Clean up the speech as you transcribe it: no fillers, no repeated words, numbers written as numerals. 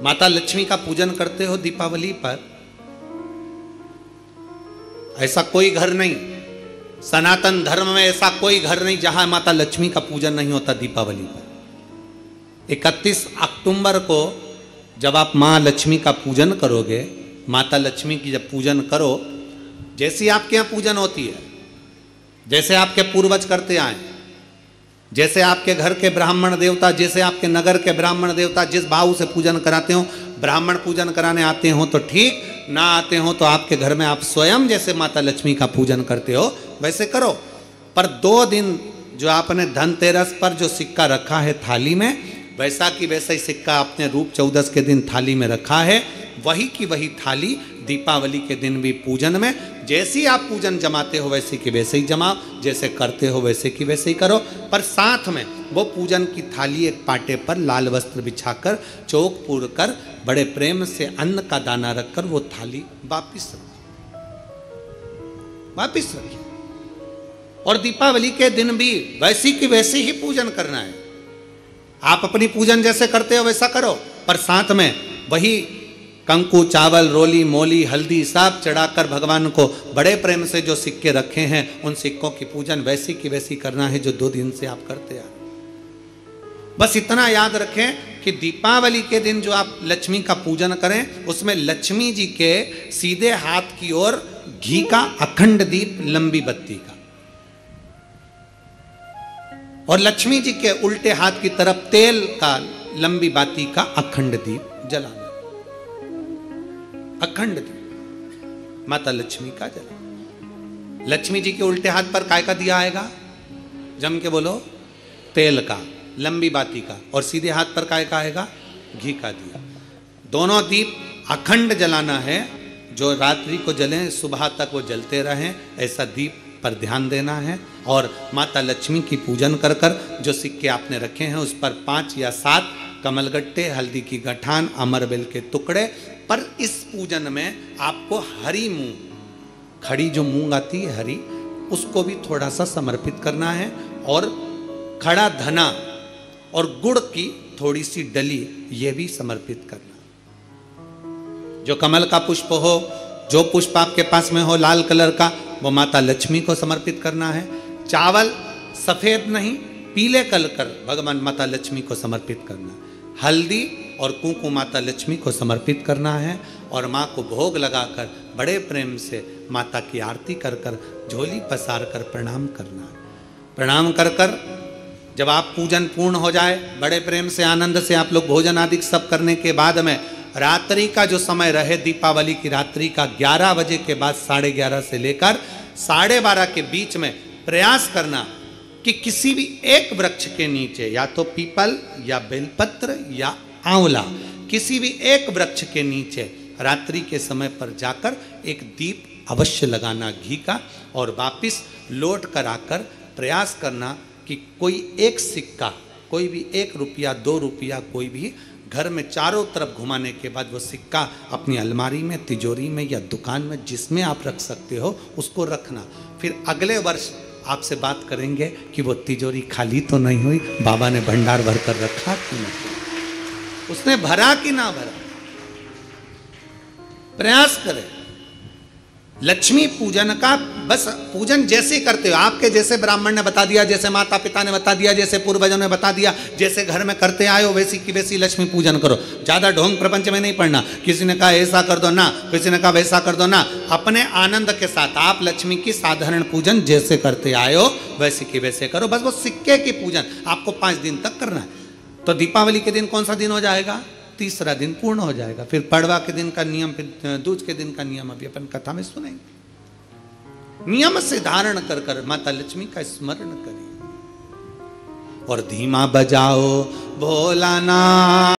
माता लक्ष्मी का पूजन करते हो दीपावली पर? ऐसा कोई घर नहीं, सनातन धर्म में ऐसा कोई घर नहीं जहां माता लक्ष्मी का पूजन नहीं होता दीपावली पर। 31 अक्टूबर को जब आप मां लक्ष्मी का पूजन करोगे, माता लक्ष्मी की जब पूजन करो, जैसी आपके यहाँ पूजन होती है, जैसे आपके पूर्वज करते आए, जैसे आपके घर के ब्राह्मण देवता, जैसे आपके नगर के ब्राह्मण देवता जिस भाव से पूजन कराते हो, ब्राह्मण पूजन कराने आते हो तो ठीक, ना आते हो तो आपके घर में आप स्वयं जैसे माता लक्ष्मी का पूजन करते हो वैसे करो। पर 2 दिन जो आपने धनतेरस पर जो सिक्का रखा है थाली में, वैसा की वैसा ही सिक्का आपने रूप चौदस के दिन थाली में रखा है, वही की वही थाली दीपावली के दिन भी पूजन में जैसी आप पूजन जमाते हो वैसे की वैसे ही जमाओ, जैसे करते हो वैसे की वैसे ही करो। पर साथ में वो पूजन की थाली एक पाटे पर लाल वस्त्र बिछाकर, चौक पूर कर, बड़े प्रेम से अन्न का दाना रखकर वो थाली वापिस रखिए। और दीपावली के दिन भी वैसी की वैसे ही पूजन करना है। आप अपनी पूजन जैसे करते हो वैसा करो, पर साथ में वही कंकु, चावल, रोली, मोली, हल्दी सब चढ़ाकर भगवान को बड़े प्रेम से जो सिक्के रखे हैं उन सिक्कों की पूजन वैसी की वैसी करना है जो 2 दिन से आप करते आ। बस इतना याद रखें कि दीपावली के दिन जो आप लक्ष्मी का पूजन करें, उसमें लक्ष्मी जी के सीधे हाथ की ओर घी का अखंड दीप, लंबी बत्ती का, और लक्ष्मी जी के उल्टे हाथ की तरफ तेल का, लंबी बाती का अखंड दीप जलाना। अखंड दीप माता लक्ष्मी का जला। लक्ष्मी जी के उल्टे हाथ पर काय का दिया आएगा? जम के बोलो, तेल का, लंबी बाती का, और सीधे हाथ पर काय का आएगा? घी का दिया। दोनों दीप अखंड जलाना है, जो रात्रि को जलें सुबह तक वो जलते रहें, ऐसा दीप पर ध्यान देना है। और माता लक्ष्मी की पूजन कर कर जो सिक्के आपने रखे हैं उस पर 5 या 7 कमलगट्टे, हल्दी की गठान, अमरबेल के टुकड़े। पर इस पूजन में आपको हरी मूंग, खड़ी जो मूंग आती है हरी, उसको भी थोड़ा सा समर्पित करना है, और खड़ा धना और गुड़ की थोड़ी सी डली ये भी समर्पित करना। जो कमल का पुष्प हो, जो पुष्प आपके पास में हो लाल कलर का, वो माता लक्ष्मी को समर्पित करना है। चावल सफेद नहीं, पीले कलर कर भगवान माता लक्ष्मी को समर्पित करना। हल्दी और कुंकु माता लक्ष्मी को समर्पित करना है, और माँ को भोग लगाकर बड़े प्रेम से माता की आरती कर कर, झोली पसार कर प्रणाम करना। प्रणाम कर कर जब आप पूजन पूर्ण हो जाए, बड़े प्रेम से आनंद से आप लोग भोजन आदि सब करने के बाद में रात्रि का जो समय रहे, दीपावली की रात्रि का 11 बजे के बाद 11:30 से लेकर 12:30 के बीच में प्रयास करना कि किसी भी एक वृक्ष के नीचे, या तो पीपल या बेलपत्र या आंवला, किसी भी एक वृक्ष के नीचे रात्रि के समय पर जाकर एक दीप अवश्य लगाना घी का, और वापिस लौट कर आकर प्रयास करना कि कोई एक सिक्का, कोई भी 1 रुपया 2 रुपया, कोई भी घर में चारों तरफ घुमाने के बाद वो सिक्का अपनी अलमारी में, तिजोरी में या दुकान में जिसमें आप रख सकते हो उसको रखना। फिर अगले वर्ष आपसे बात करेंगे कि वो तिजोरी खाली तो नहीं हुई, बाबा ने भंडार भर कर रखा कि नहीं, उसने भरा कि ना भरा। प्रयास करें लक्ष्मी पूजन का। बस पूजन जैसे करते हो, आपके जैसे ब्राह्मण ने बता दिया, जैसे माता पिता ने बता दिया, जैसे पूर्वजों ने बता दिया, जैसे घर में करते आए हो वैसी की वैसी लक्ष्मी पूजन करो। ज़्यादा ढोंग प्रपंच में नहीं पड़ना, किसी ने कहा ऐसा कर दो ना, किसी ने कहा वैसा कर दो ना। अपने आनंद के साथ आप लक्ष्मी की साधारण पूजन जैसे करते आए हो वैसे की वैसे करो। बस वो सिक्के की पूजन आपको 5 दिन तक करना है। तो दीपावली के दिन कौन सा दिन हो जाएगा? 3रा दिन पूर्ण हो जाएगा। फिर पड़वा के दिन का नियम, फिर दूज के दिन का नियम अभी अपन कथा में सुनेंगे। नियम से धारण कर कर माता लक्ष्मी का स्मरण करिए, और धीमा बजाओ भोलाना।